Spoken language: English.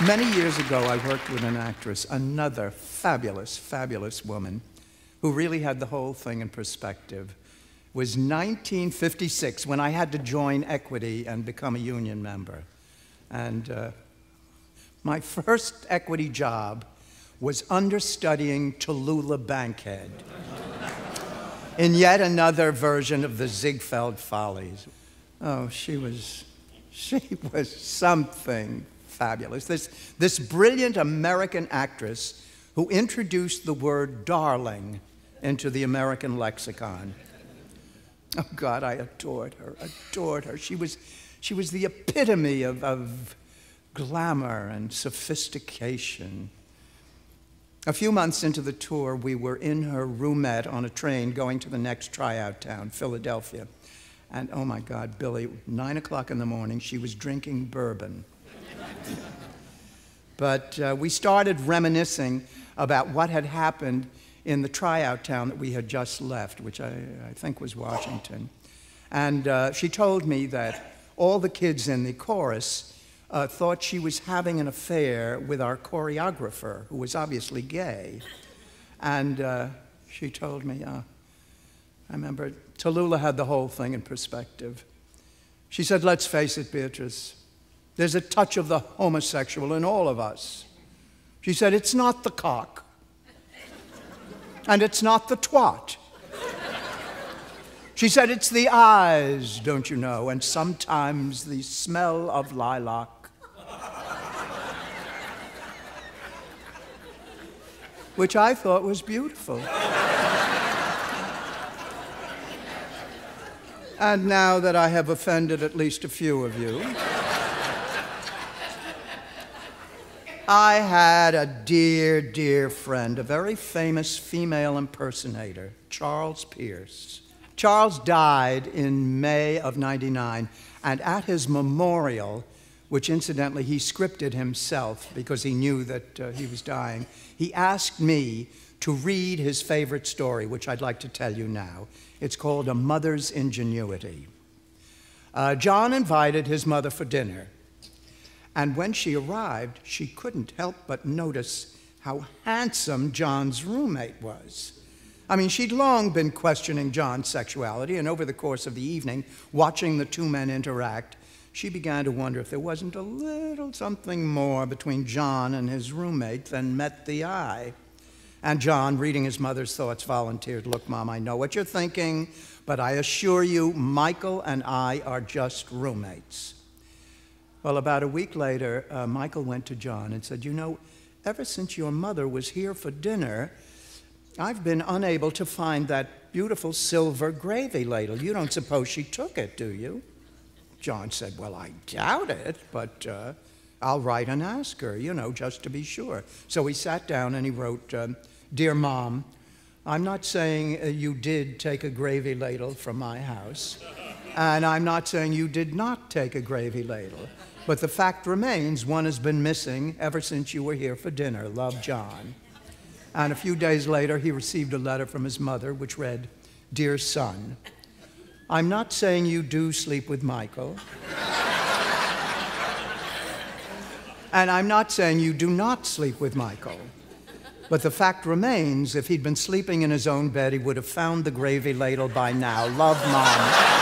Many years ago, I worked with an actress, another fabulous, fabulous woman, who really had the whole thing in perspective. It was 1956 when I had to join Equity and become a union member. And my first Equity job was understudying Tallulah Bankhead in yet another version of the Ziegfeld Follies. Oh, she was something fabulous. This brilliant American actress who introduced the word darling into the American lexicon. Oh God, I adored her, adored her. She was the epitome of glamour and sophistication. A few months into the tour, we were in her roomette on a train going to the next tryout town, Philadelphia. And oh my God, Billy, 9 o'clock in the morning, she was drinking bourbon. But we started reminiscing about what had happened in the tryout town that we had just left, which I think was Washington. And she told me that all the kids in the chorus thought she was having an affair with our choreographer, who was obviously gay. And she told me, I remember Tallulah had the whole thing in perspective. She said, let's face it, Beatrice, there's a touch of the homosexual in all of us. She said, it's not the cock, and it's not the twat. She said, it's the eyes, don't you know, and sometimes the smell of lilac. Which I thought was beautiful. And now that I have offended at least a few of you, I had a dear, dear friend, a very famous female impersonator, Charles Pierce. Charles died in May of '99, and at his memorial, which incidentally he scripted himself because he knew that he was dying, he asked me to read his favorite story, which I'd like to tell you now. It's called A Mother's Ingenuity. John invited his mother for dinner. And when she arrived, she couldn't help but notice how handsome John's roommate was. I mean, she'd long been questioning John's sexuality, and over the course of the evening, watching the two men interact, she began to wonder if there wasn't a little something more between John and his roommate than met the eye. And John, reading his mother's thoughts, volunteered, look, Mom, I know what you're thinking, but I assure you, Michael and I are just roommates. Well, about a week later, Michael went to John and said, you know, ever since your mother was here for dinner, I've been unable to find that beautiful silver gravy ladle. You don't suppose she took it, do you? John said, well, I doubt it, but I'll write and ask her, you know, just to be sure. So he sat down and he wrote, Dear Mom, I'm not saying you did take a gravy ladle from my house, and I'm not saying you did not take a gravy ladle. But the fact remains, one has been missing ever since you were here for dinner. Love, John. And a few days later, he received a letter from his mother, which read, Dear son, I'm not saying you do sleep with Michael. And I'm not saying you do not sleep with Michael. But the fact remains, if he'd been sleeping in his own bed, he would have found the gravy ladle by now. Love, Mom.